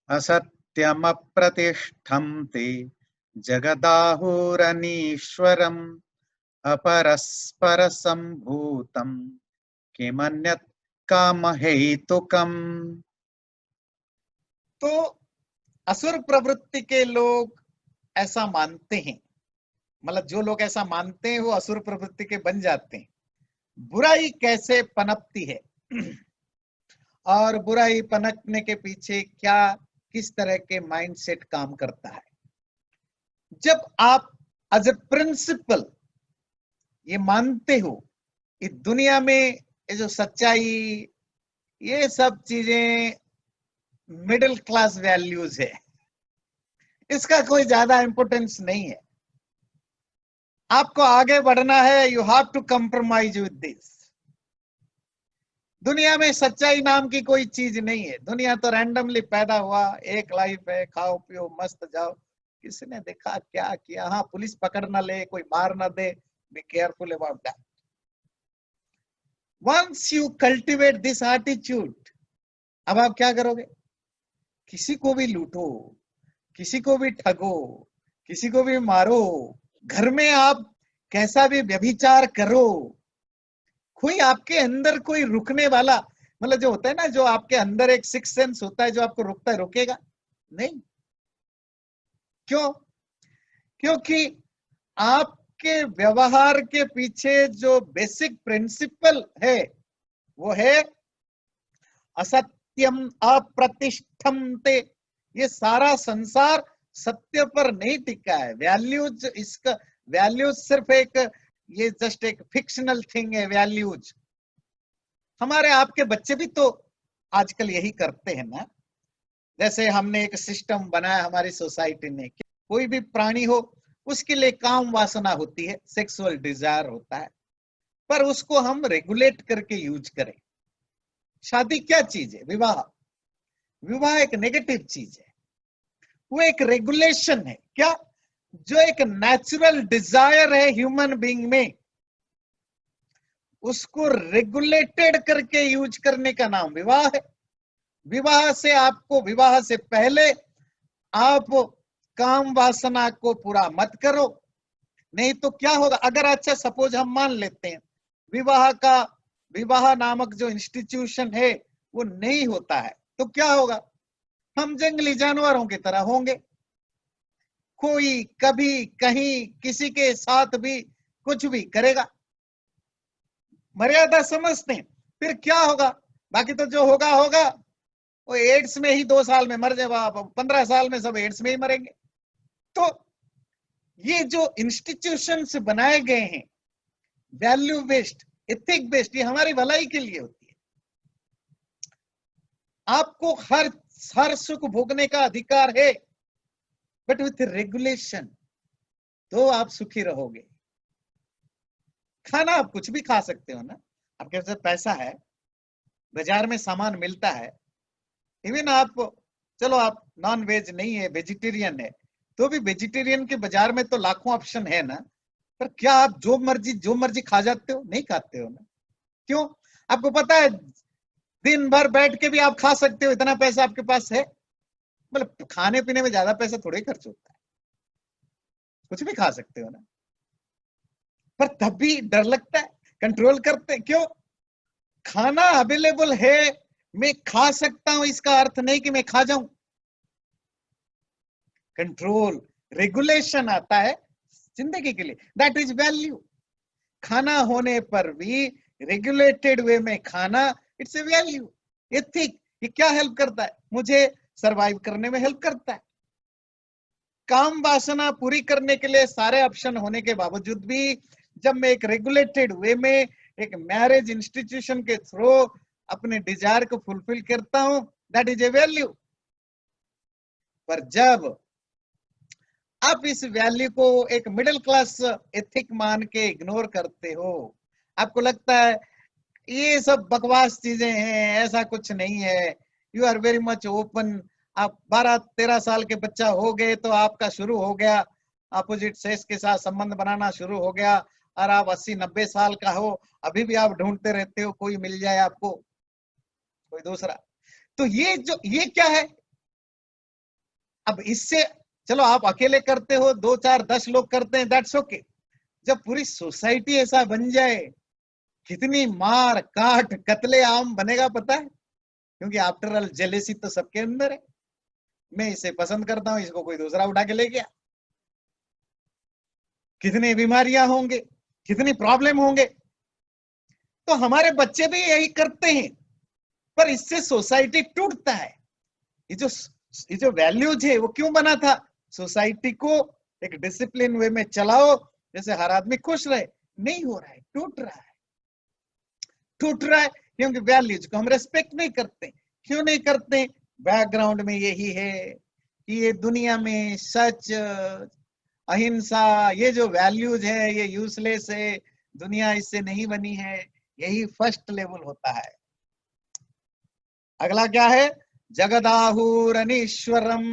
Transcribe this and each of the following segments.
असत्यमप्रतिष्ठं ते जगदाहुरनीश्वरम् अपरस्परसम्भूतं किमन्यत् कामहेतुकम्। तो असुर प्रवृत्ति के लोग ऐसा मानते हैं, मतलब जो लोग ऐसा मानते हैं वो असुर प्रवृत्ति के बन जाते हैं। बुराई कैसे पनपती है और बुराई पनपने के पीछे क्या किस तरह के माइंडसेट काम करता है। जब आप एज ए प्रिंसिपल ये मानते हो कि दुनिया में ये जो सच्चाई, ये सब चीजें मिडिल क्लास वैल्यूज है, इसका कोई ज्यादा इंपॉर्टेंस नहीं है, आपको आगे बढ़ना है, you have to compromise with this. दुनिया में सच्चाई नाम की कोई चीज नहीं है। दुनिया तो रैंडमली पैदा हुआ, एक लाइफ है, खाओ पियो मस्त जाओ। किसने देखा क्या किया? हाँ, पुलिस पकड़ ना ले, कोई मार ना दे, be careful about that. Once you cultivate this attitude, अब आप क्या करोगे? किसी को भी लूटो, किसी को भी ठगो, किसी को भी मारो, घर में आप कैसा भी व्यभिचार करो, कोई आपके अंदर कोई रुकने वाला, मतलब जो होता है ना, जो आपके अंदर एक सिक्स सेंस होता है जो आपको रोकता है, रोकेगा नहीं। क्यों? क्योंकि आपके व्यवहार के पीछे जो बेसिक प्रिंसिपल है वो है असत्यम अप्रतिष्ठन्ते। ये सारा संसार सत्य पर नहीं टिका है। वैल्यूज, इसका वैल्यूज सिर्फ एक, ये जस्ट एक फिक्शनल थिंग है। वैल्यूज हमारे आपके बच्चे भी तो आजकल यही करते हैं ना। जैसे हमने एक सिस्टम बनाया हमारी सोसाइटी ने, कोई भी प्राणी हो उसके लिए काम वासना होती है, सेक्सुअल डिजायर होता है, पर उसको हम रेगुलेट करके यूज करें। शादी क्या चीज है? विवाह। विवाह एक नेगेटिव चीज है, वो एक रेगुलेशन है। क्या? जो एक नेचुरल डिजायर है ह्यूमन बीइंग में, उसको रेगुलेटेड करके यूज करने का नाम विवाह है। विवाह से आपको, विवाह से पहले आप काम वासना को पूरा मत करो, नहीं तो क्या होगा? अगर अच्छा सपोज हम मान लेते हैं विवाह का, विवाह नामक जो इंस्टीट्यूशन है वो नहीं होता है, तो क्या होगा? हम जंगली जानवरों की तरह होंगे। कोई कभी कहीं किसी के साथ भी कुछ भी करेगा। मर्यादा समझते हैं, फिर क्या होगा? बाकी तो जो होगा होगा। वो एड्स में ही 2 साल में मर जाएगा, 15 साल में सब एड्स में ही मरेंगे। तो ये जो इंस्टीट्यूशंस बनाए गए हैं वैल्यू बेस्ड, एथिक बेस्ड, ये हमारी भलाई के लिए होती है। आपको हर सुख भोगने का अधिकार है, बट विथ रेगुलेशन, तो आप सुखी रहोगे। खाना आप कुछ भी खा सकते हो ना, आपके पास पैसा है, बाजार में सामान मिलता है। इवन आप, चलो आप नॉन वेज नहीं है, वेजिटेरियन है, तो भी वेजिटेरियन के बाजार में तो लाखों ऑप्शन है ना। पर क्या आप जो मर्जी खा जाते हो? नहीं खाते हो ना। क्यों? आपको पता है दिन भर बैठ के भी आप खा सकते हो, इतना पैसा आपके पास है। मतलब खाने पीने में ज्यादा पैसा थोड़ी खर्च होता है, कुछ भी खा सकते हो ना। पर तब भी डर लगता है, कंट्रोल करते हैं। क्यों? खाना अवेलेबल है, मैं खा सकता हूं, इसका अर्थ नहीं कि मैं खा जाऊं। कंट्रोल, रेगुलेशन आता है जिंदगी के लिए, दैट इज वैल्यू। खाना होने पर भी रेगुलेटेड वे में खाना, इट्स ए वैल्यू, एथिक। ये क्या हेल्प करता है? मुझे सरवाइव करने में हेल्प करता है। काम वासना पूरी करने के लिए सारे ऑप्शन होने के बावजूद भी जब मैं एक रेगुलेटेड वे में एक मैरिज इंस्टीट्यूशन के थ्रू अपने डिजायर को फुलफिल करता हूं, दैट इज ए वैल्यू। पर जब आप इस वैल्यू को एक मिडिल क्लास एथिक मान के इग्नोर करते हो, आपको लगता है ये सब बकवास चीजें हैं, ऐसा कुछ नहीं है, you are very much open. आप 12-13 साल के बच्चा हो गए तो आपका शुरू हो गया अपोजिट सेक्स के साथ संबंध बनाना शुरू हो गया, और आप 80-90 साल का हो अभी भी आप ढूंढते रहते हो कोई मिल जाए आपको, कोई दूसरा। तो ये क्या है? अब इससे चलो आप अकेले करते हो, 2 4 10 लोग करते हैं, दैट्स ओके। जब पूरी सोसाइटी ऐसा बन जाए, कितनी मार काट कत्ले आम बनेगा पता है? क्योंकि आफ्टर ऑल जेलेसी तो सबके अंदर है। मैं इसे पसंद करता हूं, इसको कोई दूसरा उठा के ले गया, कितनी बीमारियां होंगे, कितनी प्रॉब्लम होंगे। तो हमारे बच्चे भी यही करते हैं, पर इससे सोसाइटी टूटता है। ये जो वैल्यूज है वो क्यों बना था? सोसाइटी को एक डिसिप्लिन वे में चलाओ, जैसे हर आदमी खुश रहे। नहीं हो रहा है, टूट रहा है, टूट रहा है, क्योंकि वैल्यूज को हम रेस्पेक्ट नहीं करते। क्यों नहीं करते? बैकग्राउंड में यही है कि ये दुनिया में सच, अहिंसा, ये जो वैल्यूज है ये यूजलेस है, दुनिया इससे नहीं बनी है। यही फर्स्ट लेवल होता है। अगला क्या है? जगदाहुर अनीश्वरम।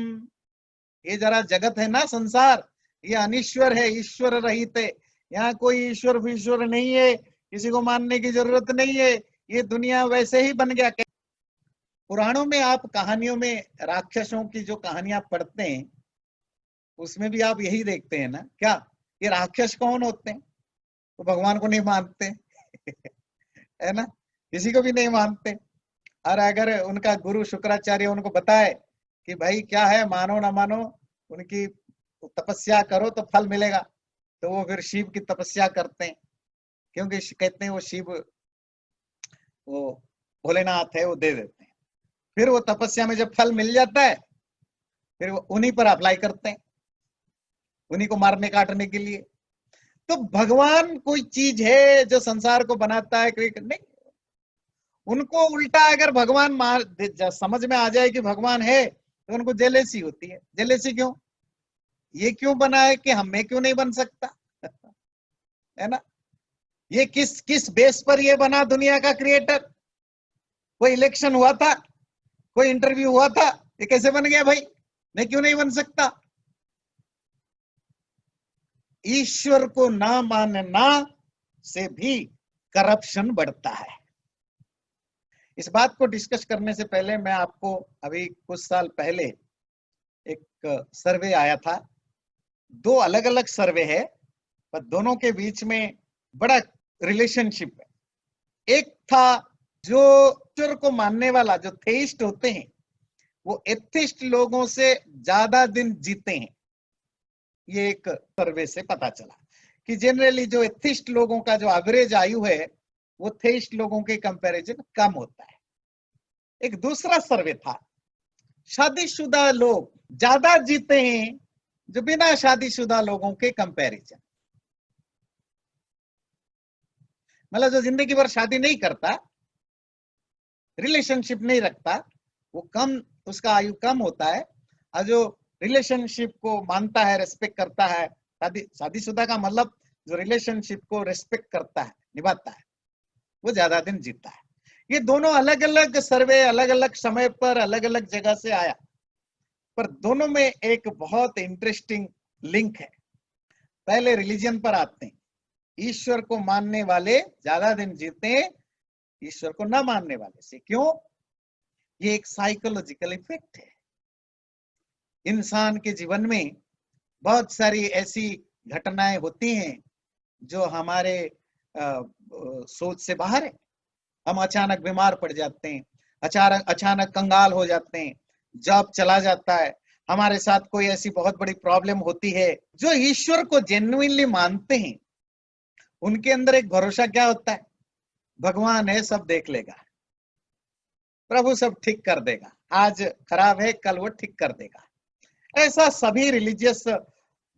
ये जरा जगत है ना, संसार, ये अनीश्वर है, ईश्वर रहित है। यहाँ कोई ईश्वर विश्वर नहीं है, किसी को मानने की जरूरत नहीं है। ये दुनिया वैसे ही बन गया। पुराणों में आप कहानियों में राक्षसों की जो कहानियां पढ़ते हैं, उसमें भी आप यही देखते हैं ना। क्या ये राक्षस कौन होते हैं? तो भगवान को नहीं मानते है ना, किसी को भी नहीं मानते। और अगर उनका गुरु शुक्राचार्य उनको बताए कि भाई क्या है, मानो ना मानो, उनकी तपस्या करो तो फल मिलेगा, तो वो फिर शिव की तपस्या करते हैं, क्योंकि कहते हैं वो शिव, वो भोलेनाथ है, वो दे देते हैं। फिर वो तपस्या में जब फल मिल जाता है, फिर वो उन्हीं पर अप्लाई करते हैं, उन्हीं को मारने काटने के लिए। तो भगवान कोई चीज है जो संसार को बनाता है? नहीं। उनको उल्टा अगर भगवान समझ में आ जाए कि भगवान है, तो उनको जेलेसी होती है। जेलेसी क्यों? ये क्यों बना है कि मैं क्यों नहीं बन सकता है ना? ये किस बेस पर ये बना दुनिया का क्रिएटर? कोई इलेक्शन हुआ था, कोई इंटरव्यू हुआ था, ये कैसे बन गया भाई? मैं क्यों नहीं बन सकता? ईश्वर को ना मानना से भी करप्शन बढ़ता है। इस बात को डिस्कस करने से पहले मैं आपको, अभी कुछ साल पहले एक सर्वे आया था। 2 अलग अलग सर्वे है, पर दोनों के बीच में बड़ा रिलेशनशिप है। एक था जो ईश्वर को मानने वाला, जो थेइस्ट होते हैं, वो एथिस्ट लोगों से ज्यादा दिन जीते हैं। ये एक सर्वे से पता चला कि जनरली जो एथिस्ट लोगों का जो एवरेज आयु है, वो थेइस्ट लोगों के कंपैरिजन कम होता है। एक दूसरा सर्वे था, शादीशुदा लोग ज्यादा जीते हैं जो बिना शादीशुदा लोगों के कंपैरिजन। मतलब जो जिंदगी भर शादी नहीं करता, रिलेशनशिप नहीं रखता, वो कम, उसका आयु कम होता है। और जो रिलेशनशिप को मानता है, रेस्पेक्ट करता है, शादीशुदा का मतलब जो रिलेशनशिप को रेस्पेक्ट करता है, निभाता है, वो ज्यादा दिन जीता है। ये दोनों अलग अलग सर्वे, अलग अलग समय पर, अलग अलग जगह से आया, पर दोनों में एक बहुत इंटरेस्टिंग लिंक है। पहले रिलीजन पर आते हैं। ईश्वर को मानने वाले ज्यादा दिन जीते हैं ईश्वर को न मानने वाले से। क्यों? ये एक साइकोलॉजिकल इफेक्ट है। इंसान के जीवन में बहुत सारी ऐसी घटनाएं होती हैं जो हमारे सोच से बाहर है। हम अचानक बीमार पड़ जाते हैं, अचानक कंगाल हो जाते हैं, जॉब चला जाता है, हमारे साथ कोई ऐसी बहुत बड़ी प्रॉब्लम होती है। जो ईश्वर को जेन्युइनली मानते हैं, उनके अंदर एक भरोसा क्या होता है? भगवान है, सब देख लेगा, प्रभु सब ठीक कर देगा, आज खराब है कल वो ठीक कर देगा। ऐसा सभी रिलीजियस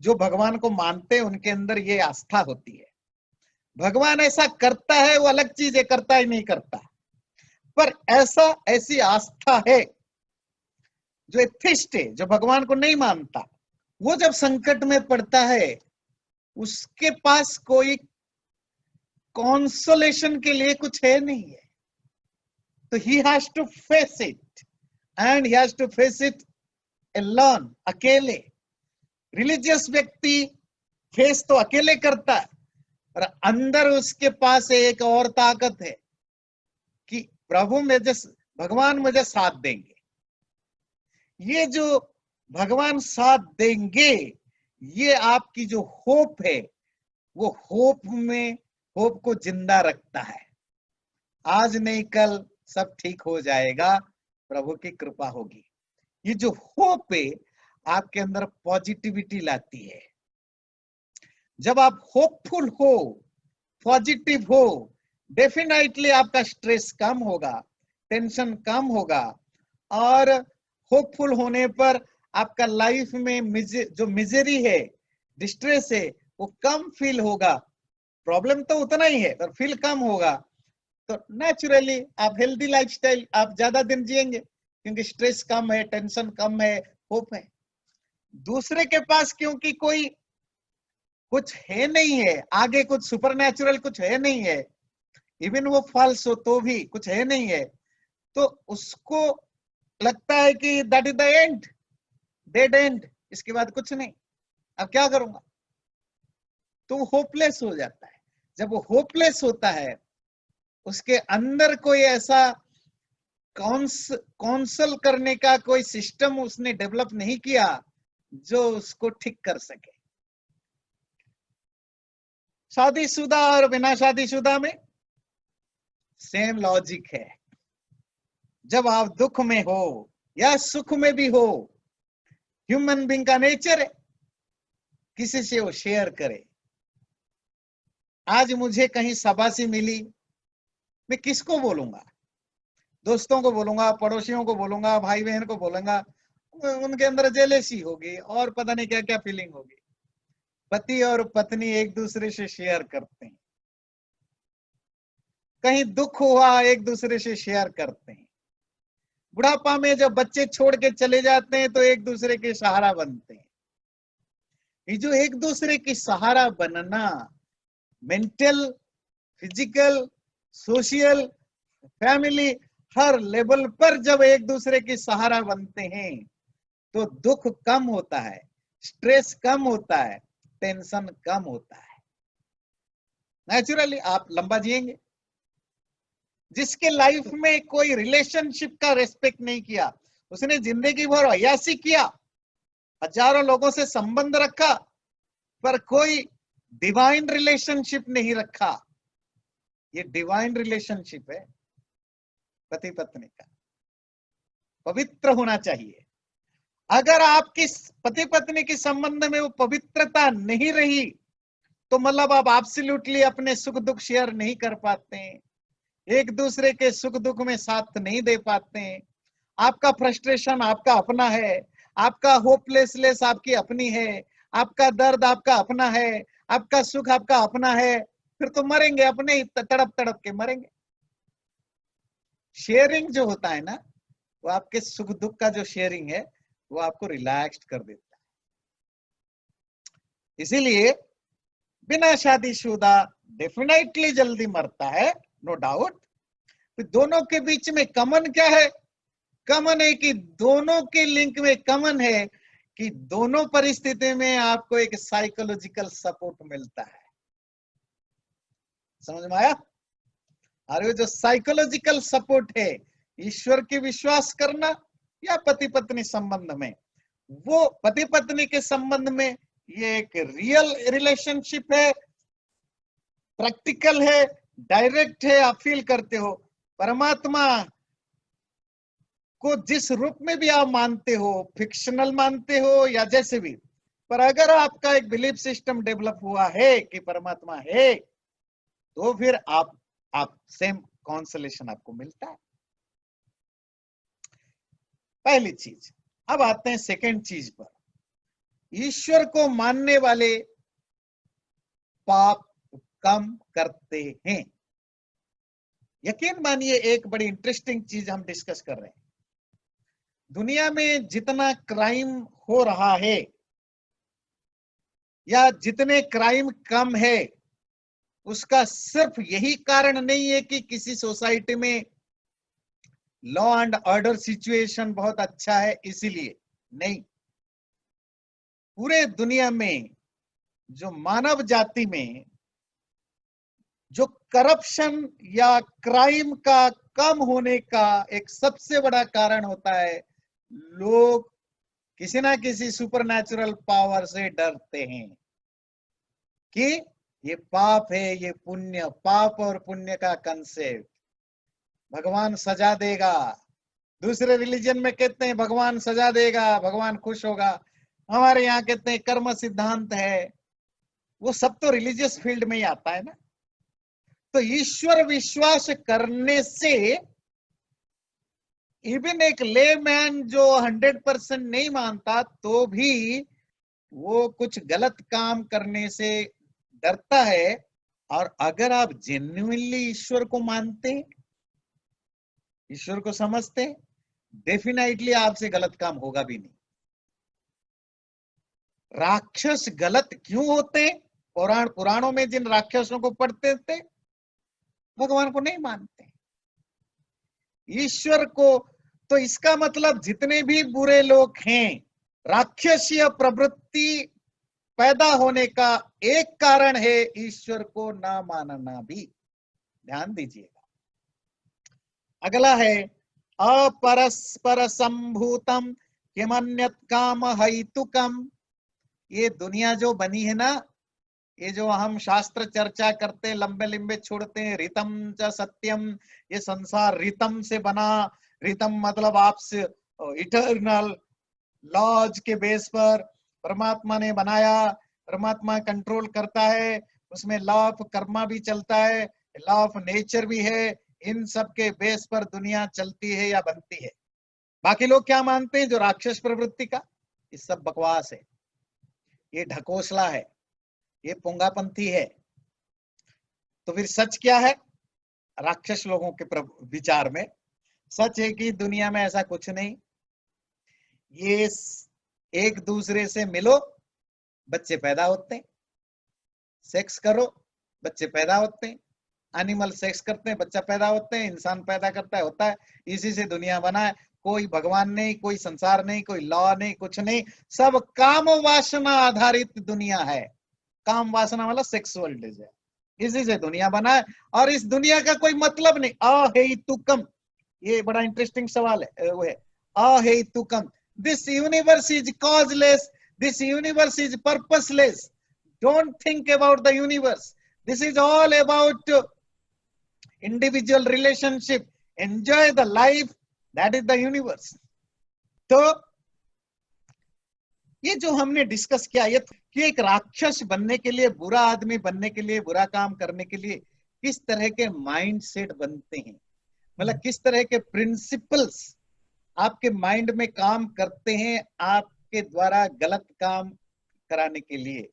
जो भगवान को मानते हैं, उनके अंदर ये आस्था होती है। भगवान ऐसा करता है, वो अलग चीज है, करता ही नहीं करता, पर ऐसी आस्था है। जो एथिस्ट है, जो भगवान को नहीं मानता, वो जब संकट में पड़ता है, उसके पास कोई कॉन्सोलेशन के लिए कुछ है नहीं है, तो he has to face it, and he has to face it alone, अकेले। रिलीजियस व्यक्ति फेस तो अकेले करता है, और अंदर उसके पास एक और ताकत है कि प्रभु मुझे, भगवान मुझे साथ देंगे। ये जो भगवान साथ देंगे, ये आपकी जो होप है वो होप को जिंदा रखता है। आज नहीं कल सब ठीक हो जाएगा, प्रभु की कृपा होगी। ये जो होप है आपके अंदर पॉजिटिविटी लाती है। जब आप होपफुल हो, पॉजिटिव हो, डेफिनेटली आपका स्ट्रेस कम होगा, टेंशन कम होगा, और होपफुल होने पर आपका लाइफ में जो मिजरी है, डिस्ट्रेस है, वो कम फील होगा। प्रॉब्लम तो उतना ही है पर फील कम होगा, तो नेचुरली आप हेल्दी लाइफस्टाइल, आप ज्यादा दिन जिएंगे क्योंकि स्ट्रेस कम है, टेंशन कम है, होप है। दूसरे के पास क्योंकि कोई कुछ है नहीं है, आगे कुछ सुपरनैचुरल कुछ है नहीं है, इवन वो फॉल्स हो तो भी कुछ है नहीं है, तो उसको लगता है कि that is the end, dead and, इसके बाद कुछ नहीं, अब क्या करूंगा, तो वो होपलेस हो जाता है। जब वो होपलेस होता है, उसके अंदर कोई ऐसा काउंसल करने का कोई सिस्टम उसने डेवलप नहीं किया जो उसको ठीक कर सके। शादीशुदा और बिना शादीशुदा में सेम लॉजिक है। जब आप दुख में हो या सुख में भी हो, ह्यूमन बीइंग का नेचर है किसी से वो शेयर करे। आज मुझे कहीं शाबाशी मिली, मैं किसको बोलूंगा? दोस्तों को बोलूंगा, पड़ोसियों को बोलूंगा, भाई बहन को बोलूंगा, उनके अंदर जेलेसी होगी और पता नहीं क्या क्या फीलिंग होगी। पति और पत्नी एक दूसरे से शेयर करते हैं, कहीं दुख हुआ एक दूसरे से शेयर करते हैं। बुढ़ापा में जब बच्चे छोड़ के चले जाते हैं तो एक दूसरे के सहारा बनते हैं। ये जो एक दूसरे की सहारा बनना, मेंटल, फिजिकल, सोशल, फैमिली, हर लेवल पर जब एक दूसरे की सहारा बनते हैं तो दुख कम होता है, स्ट्रेस कम होता है, टेंशन कम होता है। नेचुरली आप लंबा जिएंगे। जिसके लाइफ में कोई रिलेशनशिप का रेस्पेक्ट नहीं किया, उसने जिंदगी भर अयासी किया, हजारों लोगों से संबंध रखा, पर कोई डिवाइन रिलेशनशिप नहीं रखा। ये डिवाइन रिलेशनशिप है पति पत्नी का, पवित्र होना चाहिए। अगर आपकी पति पत्नी के संबंध में वो पवित्रता नहीं रही तो मतलब आप एब्सोल्युटली अपने सुख दुख शेयर नहीं कर पाते हैं, एक दूसरे के सुख दुख में साथ नहीं दे पाते हैं। आपका फ्रस्ट्रेशन आपका अपना है, आपका होपलेसनेस आपकी अपनी है, आपका दर्द आपका अपना है, आपका सुख आपका अपना है, फिर तो मरेंगे अपने ही, तड़प तड़प के मरेंगे। शेयरिंग जो होता है ना, वो आपके सुख दुख का जो शेयरिंग है वो आपको रिलैक्स कर देता है। इसीलिए बिना शादीशुदा डेफिनेटली जल्दी मरता है, नो डाउट। तो दोनों के बीच में कॉमन क्या है? कॉमन है कि दोनों के लिंक में कॉमन है कि दोनों परिस्थिति में आपको एक साइकोलॉजिकल सपोर्ट मिलता है। समझ में आया? और ये जो साइकोलॉजिकल सपोर्ट है, ईश्वर की विश्वास करना या पति पत्नी संबंध में, वो पति पत्नी के संबंध में ये एक रियल रिलेशनशिप है, प्रैक्टिकल है, डायरेक्ट है, आप फील करते हो। परमात्मा को जिस रूप में भी आप मानते हो, फिक्शनल मानते हो या जैसे भी, पर अगर आपका एक बिलीफ सिस्टम डेवलप हुआ है कि परमात्मा है, तो फिर आप सेम कॉन्सोलेशन आपको मिलता है। पहली चीज। अब आते हैं सेकंड चीज पर। ईश्वर को मानने वाले पाप कम करते हैं। यकीन मानिए, एक बड़ी इंटरेस्टिंग चीज हम डिस्कस कर रहे हैं। दुनिया में जितना क्राइम हो रहा है या जितने क्राइम कम है, उसका सिर्फ यही कारण नहीं है कि किसी सोसाइटी में लॉ एंड ऑर्डर सिचुएशन बहुत अच्छा है इसीलिए, नहीं। पूरे दुनिया में जो मानव जाति में जो करप्शन या क्राइम का कम होने का एक सबसे बड़ा कारण होता है, लोग किसी ना किसी सुपरनैचुरल पावर से डरते हैं कि ये पाप है, ये पुण्य, पाप और पुण्य का कंसेप्ट भगवान सजा देगा। दूसरे रिलीजन में कहते हैं भगवान सजा देगा, भगवान खुश होगा। हमारे यहाँ कहते हैं कर्म सिद्धांत है। वो सब तो रिलीजियस फील्ड में ही आता है ना। तो ईश्वर विश्वास करने से इवन एक लेमैन जो 100% नहीं मानता तो भी वो कुछ गलत काम करने से डरता है। और अगर आप जेन्युइनली ईश्वर को मानते हैं, ईश्वर को समझते हैं, डेफिनेटली आपसे गलत काम होगा भी नहीं। राक्षस गलत क्यों होते हैं? पुराणों में जिन राक्षसों को पढ़ते थे, भगवान को नहीं मानते, ईश्वर को। तो इसका मतलब जितने भी बुरे लोग हैं, राक्षसीय प्रवृत्ति पैदा होने का एक कारण है ईश्वर को ना मानना भी। ध्यान दीजिएगा। अगला है अपरस्पर संभूतम किमन्यत् काम हेतुकम। ये दुनिया जो बनी है ना, ये जो हम शास्त्र चर्चा करते लंबे लंबे छोड़ते हैं, रितम च सत्यम, ये संसार रितम से बना। रितम मतलब आपसे इटर्नल लॉज के बेस पर परमात्मा ने बनाया। परमात्मा कंट्रोल करता है, उसमें लॉ ऑफ कर्मा भी चलता है, लॉ ऑफ नेचर भी है। इन सब के बेस पर दुनिया चलती है या बनती है। बाकी लोग क्या मानते हैं? जो राक्षस प्रवृत्ति का, ये सब बकवास है, ये ढकोसला है, ये पुंगापंथी है। तो फिर सच क्या है? राक्षस लोगों के विचार में सच है कि दुनिया में ऐसा कुछ नहीं। ये एक दूसरे से मिलो, बच्चे पैदा होते हैं, सेक्स करो, बच्चे पैदा होते हैं, एनिमल सेक्स करते हैं, बच्चा पैदा होते हैं, इंसान पैदा करता है, होता है। इसी से दुनिया बना है। कोई भगवान नहीं, कोई संसार नहीं, कोई लॉ नहीं, कुछ नहीं। सब काम वासना आधारित दुनिया है। काम वासना वाला सेक्सुअल डिजायर, इसी से दुनिया बना है। और इस दुनिया का कोई मतलब नहीं। अहेतुकम, ये बड़ा इंटरेस्टिंग सवाल है, वो है अहेतुकम। This universe is causeless, this universe is purposeless. Don't think about the universe, this is all about individual relationship. Enjoy the life, that is the universe. तो ये जो हमने डिस्कस किया, ये कि एक राक्षस बनने के लिए, बुरा आदमी बनने के लिए, बुरा काम करने के लिए किस तरह के माइंड सेट बनते हैं, मतलब किस तरह के प्रिंसिपल्स आपके माइंड में काम करते हैं आपके द्वारा गलत काम कराने के लिए।